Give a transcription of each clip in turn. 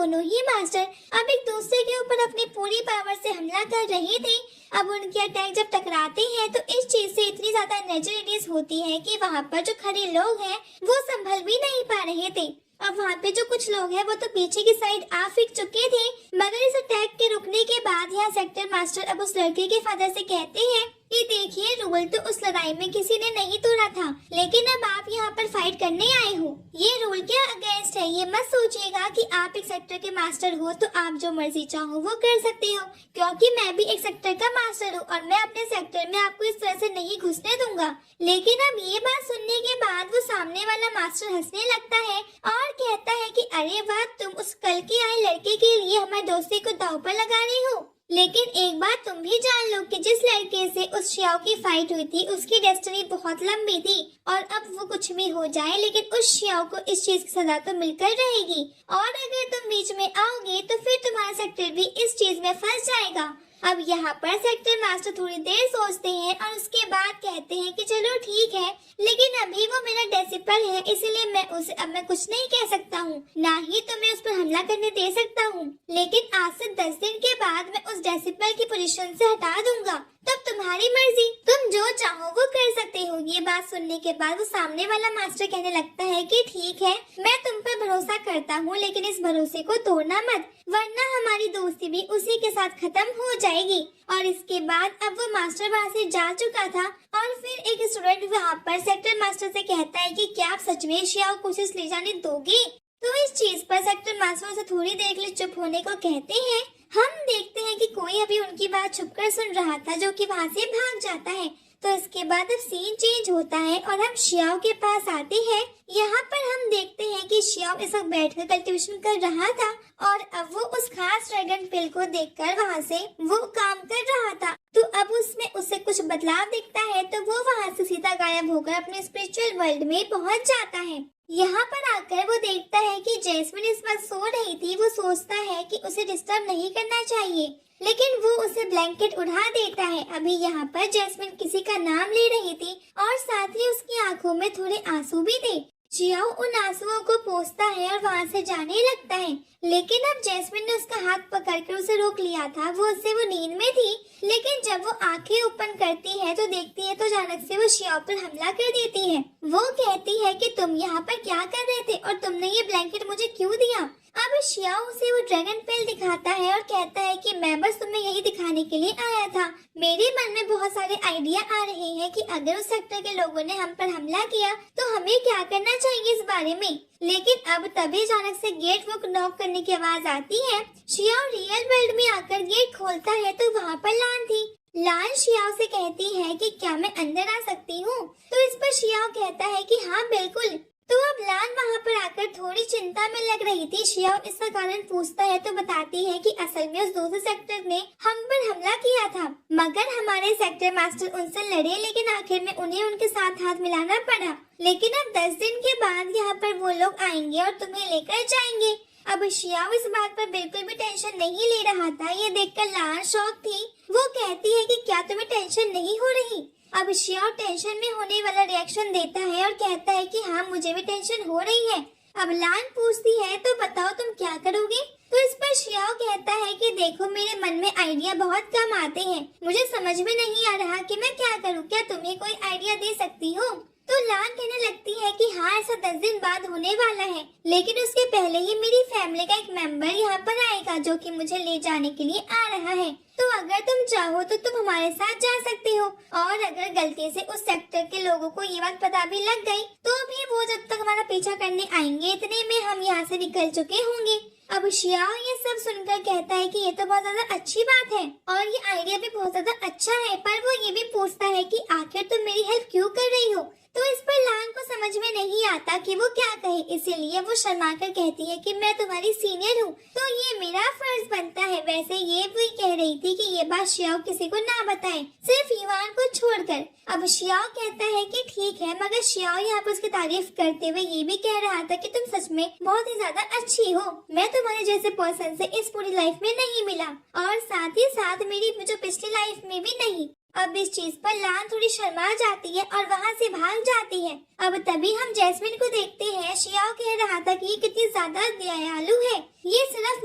दोनों ही मास्टर अब एक दूसरे के ऊपर अपनी पूरी पावर से हमला कर रहे थे। अब उनके अटैक जब टकराते हैं तो इस चीज से इतनी ज्यादा एनर्जी रिलीज होती है कि वहाँ पर जो खड़े लोग हैं वो संभल भी नहीं पा रहे थे। अब वहाँ पे जो कुछ लोग हैं वो तो पीछे की साइड आ फिर चुके थे, मगर इस अटैक के रुकने के बाद यहाँ सेक्टर मास्टर अब उस लड़के के फादर से कहते हैं कि देखिए, रूल तो उस लड़ाई में किसी ने नहीं तोड़ा था, लेकिन अब आप यहाँ पर फाइट करने आए हो। ये रूल के अगेंस्ट है। ये मत सोचिएगा कि आप एक सेक्टर के मास्टर हो तो आप जो मर्जी चाहो वो कर सकते हो, क्योंकि मैं भी एक सेक्टर का मास्टर हूँ और मैं अपने सेक्टर में आपको इस तरह से नहीं घुसने दूंगा। लेकिन अब ये बात सुनने के बाद वो सामने वाला मास्टर हंसने लगता है और कहता है कि अरे वाह, तुम उस कल के आए लड़के के लिए हमारे दोस्ती को दांव पर लगा रही हो। लेकिन एक बात तुम भी जान लो कि जिस लड़के से उस शियाओ की फाइट हुई थी उसकी डेस्टिनी बहुत लंबी थी, और अब वो कुछ भी हो जाए लेकिन उस शियाओ को इस चीज की सजा तो मिलकर रहेगी, और अगर तुम बीच में आओगे तो फिर तुम्हारा सेक्टर भी इस चीज में फंस जाएगा। अब यहाँ पर सेक्टर मास्टर थोड़ी देर सोचते हैं और उसके बाद कहते हैं कि चलो ठीक है, लेकिन अभी वो मेरा डेसिपल है, इसलिए मैं उसे अब मैं कुछ नहीं कह सकता हूँ, ना ही तो मैं उस पर हमला करने दे सकता हूँ। लेकिन आज से 10 दिन के बाद मैं उस डेसिपल की पोजीशन से हटा दूंगा, तब तुम्हारी मर्जी, तुम जो चाहो वो कर सकते हो। ये बात सुनने के बाद वो सामने वाला मास्टर कहने लगता है कि ठीक है, मैं तुम पर भरोसा करता हूँ, लेकिन इस भरोसे को तोड़ना मत, वरना हमारी दोस्ती भी उसी के साथ खत्म हो जाएगी। और इसके बाद अब वो मास्टर वहाँ से जा चुका था और फिर एक स्टूडेंट वहाँ पर सेक्टर मास्टर से कहता है कि क्या आप सच में शियाओ को कोशिश ले जाने दोगे? तो इस चीज पर सेक्टर मास्टर से थोड़ी देर के लिए चुप होने को कहते हैं। हम देखते हैं कि कोई अभी उनकी बात छुपकर सुन रहा था, जो कि वहाँ से भाग जाता है। तो इसके बाद अब सीन चेंज होता है और हम शियाओ के पास आते हैं। यहाँ पर हम देखते हैं कि शियाओ इस वक्त बैठकर कल्टीवेशन कर रहा था और अब वो उस खास ड्रैगन पिल को देखकर वहाँ से वो काम कर रहा था। तो अब उसमें उसे कुछ बदलाव दिखता है, तो वो वहाँ से सीधा गायब होकर अपने स्पिरिचुअल वर्ल्ड में पहुँच जाता है। यहाँ पर आकर वो देखता है कि जैस्मिन इस वक्त सो रही थी। वो सोचता है कि उसे डिस्टर्ब नहीं करना चाहिए, लेकिन वो उसे ब्लैंकेट उड़ा देता है। अभी यहाँ पर जैस्मिन किसी का नाम ले रही थी और साथ ही उसकी आंखों में थोड़े आंसू भी थे। शियाओ उन आंसुओं को पोंछता है और वहाँ से जाने लगता है, लेकिन अब जैस्मिन ने उसका हाथ पकड़कर उसे रोक लिया था। वो नींद में थी, लेकिन जब वो आंखें ओपन करती है तो देखती है तो अचानक से वो शियाओ पर हमला कर देती है। वो कहती है कि तुम यहाँ पर क्या कर रहे थे और तुमने ये ब्लैंकेट मुझे क्यों दिया? अब शियाओ उसे वो ड्रैगन पेल दिखाता है और कहता है कि मैं बस तुम्हें यही दिखाने के लिए आया था। मेरे मन में बहुत सारे आइडिया आ रहे हैं कि अगर उस सेक्टर के लोगों ने हम पर हमला किया तो हमें क्या करना चाहिए इस बारे में। लेकिन अब तभी अचानक से गेट वो नॉक करने की आवाज आती है। शियाओ रियल वर्ल्ड में आकर गेट खोलता है तो वहाँ पर लान थी। लान शियाओ से कहती है कि क्या मैं अंदर आ सकती हूँ? तो इस पर शियाओ कहता है कि हाँ बिल्कुल। तो अब लान वहाँ पर आकर थोड़ी चिंता में लग रही थी। शियाओ इसका कारण पूछता है तो बताती है कि असल में उस दूसरे सेक्टर ने हम पर हमला किया था, मगर हमारे सेक्टर मास्टर उनसे लड़े, लेकिन आखिर में उन्हें उनके साथ हाथ मिलाना पड़ा। लेकिन अब 10 दिन के बाद यहाँ पर वो लोग आएंगे और तुम्हें लेकर जाएंगे। अब शियाओ इस बात पर बिल्कुल भी टेंशन नहीं ले रहा था। ये देखकर लान शॉक थी। वो कहती है कि क्या तुम्हें टेंशन नहीं हो रही? अब शियाओ टेंशन में होने वाला रिएक्शन देता है और कहता है कि हाँ मुझे भी टेंशन हो रही है। अब लान पूछती है तो बताओ तुम क्या करोगे? तो इस पर शियाओ कहता है कि देखो मेरे मन में आइडिया बहुत कम आते हैं, मुझे समझ में नहीं आ रहा कि मैं क्या करूँ, क्या तुम्हें कोई आइडिया दे सकती हो? तो लान कहने लगती है कि हाँ ऐसा 10 दिन बाद होने वाला है, लेकिन उसके पहले ही मेरी फैमिली का एक मेंबर यहाँ पर आएगा जो कि मुझे ले जाने के लिए आ रहा है। तो अगर तुम चाहो तो तुम हमारे साथ जा सकते हो, और अगर गलती से उस सेक्टर के लोगों को ये बात पता भी लग गई तो भी वो जब तक हमारा पीछा करने आएंगे इतने में हम यहाँ से निकल चुके होंगे। अब शियाओ ये सब सुनकर कहता है कि ये तो बहुत ज्यादा अच्छी बात है और ये आइडिया भी बहुत ज्यादा अच्छा है, पर वो ये भी पूछता है कि आखिर तुम मेरी हेल्प क्यों कर रही हो? तो इस पर लान को समझ में नहीं आता कि वो क्या कहे, इसीलिए वो शर्मा कर कहती है कि मैं तुम्हारी सीनियर हूँ तो ये मेरा फर्ज बनता है। वैसे ये भी कह रही थी कि ये बात शियाओ किसी को ना बताए, सिर्फ युवान को छोड़कर। अब शियाओ कहता है कि ठीक है, मगर शियाओ यहाँ पर उसकी तारीफ करते हुए ये भी कह रहा था कि तुम सच में बहुत ही ज्यादा अच्छी हो, मैं तुम्हारे जैसे पर्सन से इस पूरी लाइफ में नहीं मिला, और साथ ही साथ मेरी जो पिछली लाइफ में भी नहीं। अब इस चीज पर लान थोड़ी शर्मा जाती है और वहाँ से भाग जाती है। अब तभी हम जैस्मिन को देखते हैं। शियाओ कह रहा था कि ये कितनी ज्यादा दयालु है, ये सिर्फ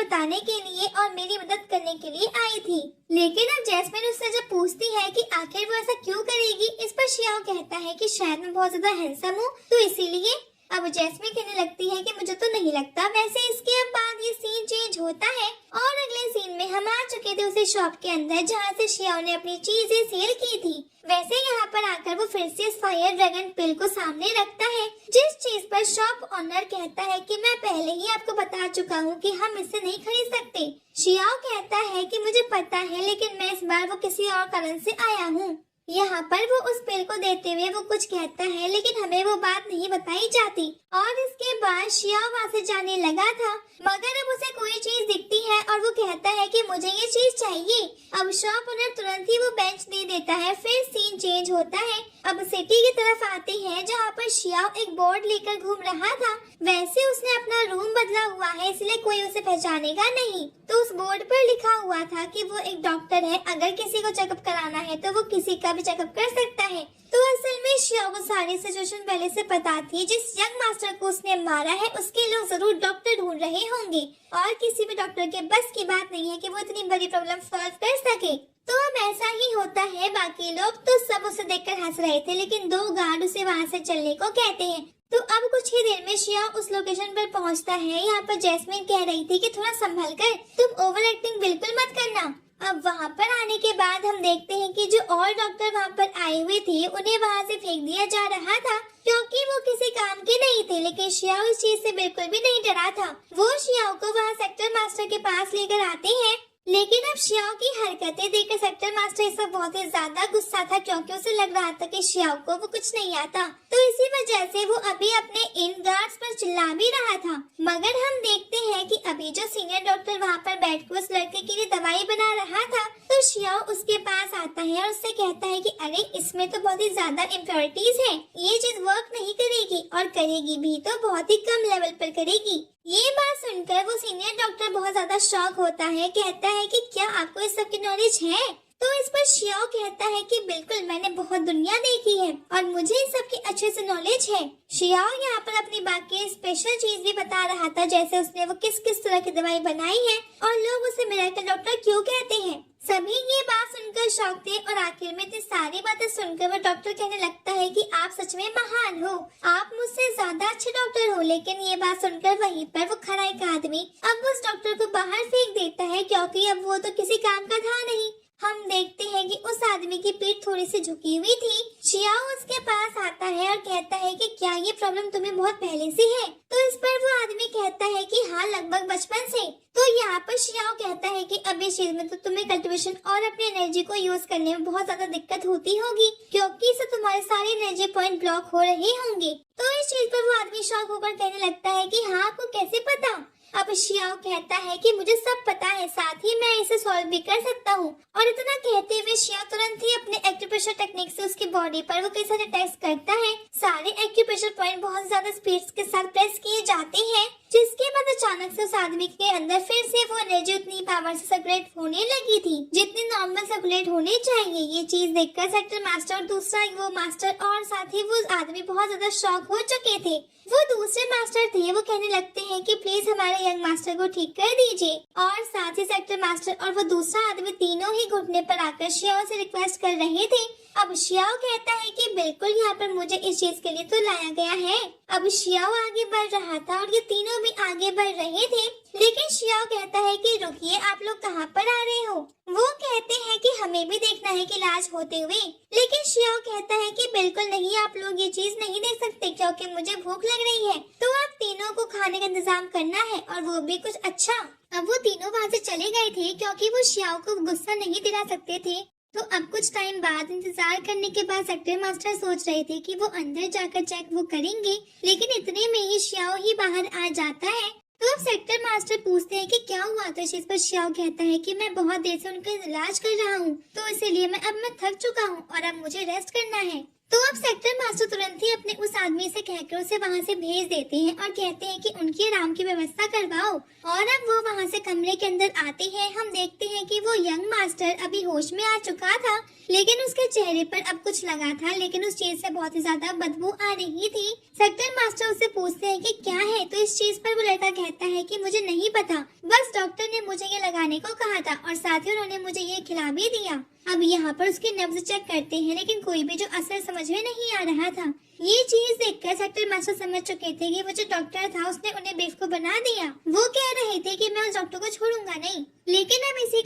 बताने के लिए और मेरी मदद करने के लिए आई थी। लेकिन अब जैस्मिन उससे जब पूछती है कि आखिर वो ऐसा क्यों करेगी, इस पर शियाओ कहता है कि शायद मैं बहुत ज्यादा हैंडसम हूँ तो इसीलिए। अब जैस्मिन कहने लगती है कि मुझे तो नहीं लगता। वैसे इसके अब बाद ये सीन चेंज होता है और अगले सीन में हम आ चुके थे उसी शॉप के अंदर जहाँ से शियाओ ने अपनी चीजें सेल की थी। वैसे यहाँ पर आकर वो फिर से फायर ड्रैगन पिल को सामने रखता है, जिस चीज पर शॉप ओनर कहता है कि मैं पहले ही आपको बता चुका हूँ कि हम इसे नहीं खरीद सकते। शियाओ कहता है कि मुझे पता है, लेकिन मैं इस बार वो किसी और कारण से आया हूँ। यहाँ पर वो उस पिल को देते हुए वो कुछ कहता है, लेकिन हमें वो बात नहीं बताई जाती। और इसके बाद शियाओ वहाँ से जाने लगा था, मगर अब उसे कोई चीज दिखती है और वो कहता है कि मुझे ये चीज चाहिए। अब शॉप ओनर तुरंत ही वो बेंच दे देता है। फिर सीन चेंज होता है, अब सिटी की तरफ आते हैं जहाँ पर शियाओ एक बोर्ड लेकर घूम रहा था। वैसे उसने अपना रूम बदला हुआ है, इसलिए कोई उसे पहचानेगा नहीं। तो उस बोर्ड पर लिखा हुआ था कि वो एक डॉक्टर है, अगर किसी को चेकअप कराना है तो वो किसी का भी चेकअप कर सकता है। तो असल में शियाओ को सारी सिचुएशन पहले से पता थी। जिस यंग मास्टर को उसने मारा है उसके लोग जरूर डॉक्टर ढूंढ रहे होंगे और किसी भी डॉक्टर के बस की बात नहीं है कि वो इतनी बड़ी प्रॉब्लम सॉल्व कर सके। तो अब ऐसा ही होता है। बाकी लोग तो सब उसे देखकर हंस रहे थे, लेकिन दो गार्ड उसे वहाँ से चलने को कहते हैं। तो अब कुछ ही देर में शियाओ उस लोकेशन पर पहुँचता है। यहाँ पर जैस्मिन कह रही थी कि थोड़ा संभल कर, तुम ओवर एक्टिंग बिल्कुल मत करना। अब वहाँ पर आने के बाद हम देखते हैं कि जो और डॉक्टर वहाँ पर आए हुए थे उन्हें वहाँ से फेंक दिया जा रहा था, क्योंकि वो किसी काम के नहीं थे। लेकिन शियाओ इस चीज से बिल्कुल भी नहीं डरा था। वो शियाओ को वहाँ सेक्टर मास्टर के पास लेकर आते हैं, लेकिन अब शियाओ की हरकतें देखकर सेक्टर मास्टर इस पर बहुत ही ज्यादा गुस्सा था, क्योंकि उसे लग रहा था कि शियाओ को वो कुछ नहीं आता। तो इसी वजह से वो अभी अपने इन गार्ड्स पर चिल्ला भी रहा था। मगर हम देखते हैं कि अभी जो सीनियर डॉक्टर वहाँ पर बैठकर उस लड़के के लिए दवाई बना रहा था, तो शियाओ उसके पास आता है और उससे कहता है कि अरे इसमें तो बहुत ही ज्यादा इम्प्योरिटीज है, ये चीज वर्क नहीं करेगी, और करेगी भी तो बहुत ही कम लेवल पर करेगी। ये बात सुनकर वो सीनियर डॉक्टर बहुत ज्यादा शॉक होता है, कहता है कि क्या आपको इस सब की नॉलेज है? तो इस पर शियाओ कहता है कि बिल्कुल, मैंने बहुत दुनिया देखी है और मुझे इन सब की अच्छे से नॉलेज है। शियाओ यहाँ पर अपनी बाकी स्पेशल चीज भी बता रहा था, जैसे उसने वो किस किस तरह की दवाई बनाई है और लोग उसे मिरेकल डॉक्टर क्यों कहते हैं। सभी ये बात सुनकर शौक थे और आखिर में इतनी सारी बातें सुनकर वो डॉक्टर कहने लगता है कि आप सच में महान हो, आप मुझसे ज्यादा अच्छे डॉक्टर हो। लेकिन ये बात सुनकर वहीं पर वो खड़ा एक आदमी अब उस डॉक्टर को बाहर फेंक देता है, क्योंकि अब वो तो किसी काम का था नहीं। हम देखते हैं कि उस आदमी की पीठ थोड़ी सी झुकी हुई थी। शियाओ उसके पास आता है और कहता है कि क्या ये प्रॉब्लम तुम्हें बहुत पहले से है? तो इस पर वो आदमी कहता है कि हाँ, लगभग बचपन से। तो यहाँ पर शियाओ कहता है कि अब इस चीज में तो तुम्हें कल्टीवेशन और अपनी एनर्जी को यूज करने में बहुत ज्यादा दिक्कत होती होगी, क्योंकि इससे तुम्हारे सारे एनर्जी पॉइंट ब्लॉक हो रहे होंगे। तो इस चीज पर वो आदमी शॉक होकर कहने लगता है कि हाँ, आपको कैसे पता? अब शियाओ कहता है कि मुझे सब पता है, साथ ही मैं इसे सॉल्व भी कर सकता हूँ। और इतना कहते हुए शियाओ तुरंत ही अपने एक्यूप्रेशर टेक्निक से उसकी बॉडी पर वो कई सारे टेस्ट करता है। सारे एक्यूप्रेशर पॉइंट बहुत ज्यादा स्पीड के साथ प्रेस किए जाते हैं, जिसके बाद अचानक से उस आदमी के अंदर फिर से वो एनर्जी उतनी पावर से सर्कुलेट होने लगी थी जितनी नॉर्मल सर्कुलेट होने चाहिए। ये चीज देखकर सेक्टर मास्टर और दूसरा वो मास्टर और साथ ही वो आदमी बहुत ज्यादा शॉक हो चुके थे। वो दूसरे मास्टर थे, वो कहने लगते हैं कि प्लीज हमारे यंग मास्टर को ठीक कर दीजिए। और साथ ही सेक्टर मास्टर और वो दूसरा आदमी तीनों ही घुटने पर आकर शियाओ से रिक्वेस्ट कर रहे थे। अब शियाओ कहता है कि बिल्कुल, यहाँ पर मुझे इस चीज के लिए तो लाया गया है। अब शियाओ आगे बढ़ रहा था और ये तीनों भी आगे बढ़ रहे थे, लेकिन शियाओ कहता है कि रुकिए, आप लोग कहाँ पर आ रहे हो? वो कहते हैं कि हमें भी देखना है कि इलाज होते हुए। लेकिन शियाओ कहता है कि बिल्कुल नहीं, आप लोग ये चीज नहीं देख सकते क्योंकि मुझे भूख लग रही है। तो आप तीनों को खाने का इंतजाम करना है, और वो भी कुछ अच्छा। अब वो तीनों वहाँ से चले गए थे क्योंकि वो शियाओ को गुस्सा नहीं दिला सकते थे। तो अब कुछ टाइम बाद इंतजार करने के बाद सेक्टर मास्टर सोच रहे थे कि वो अंदर जाकर चेक वो करेंगे, लेकिन इतने में ही शियाओ ही बाहर आ जाता है। तो अब सेक्टर मास्टर पूछते हैं कि क्या हुआ? तो इस पर शियाओ कहता है कि मैं बहुत देर से उनका इलाज कर रहा हूँ, तो इसीलिए मैं थक चुका हूँ और अब मुझे रेस्ट करना है। तो अब सेक्टर मास्टर तुरंत ही अपने उस आदमी से कहकर उसे वहाँ से भेज देते हैं और कहते हैं कि उनकी आराम की व्यवस्था करवाओ। और अब वो वहाँ से कमरे के अंदर आते हैं। हम देखते हैं कि वो यंग मास्टर अभी होश में आ चुका था, लेकिन उसके चेहरे पर अब कुछ लगा था, लेकिन उस चीज से बहुत ही ज्यादा बदबू आ रही थी। सेक्टर मास्टर उससे पूछते हैं कि क्या है? तो इस चीज पर वो लड़का कहता है कि मुझे नहीं पता, बस डॉक्टर ने मुझे ये लगाने को कहा था और साथ ही उन्होंने मुझे ये खिला भी दिया। अब यहाँ पर उसकी नब्ज चेक करते हैं लेकिन कोई भी जो असर समझ में नहीं आ रहा था। ये चीज देखकर सेक्टर मास्टर समझ चुके थे कि वो जो डॉक्टर था उसने उन्हें बेवकूफ बना दिया। वो कह रहे थे कि मैं उस डॉक्टर को छोड़ूंगा नहीं, लेकिन अब इसी के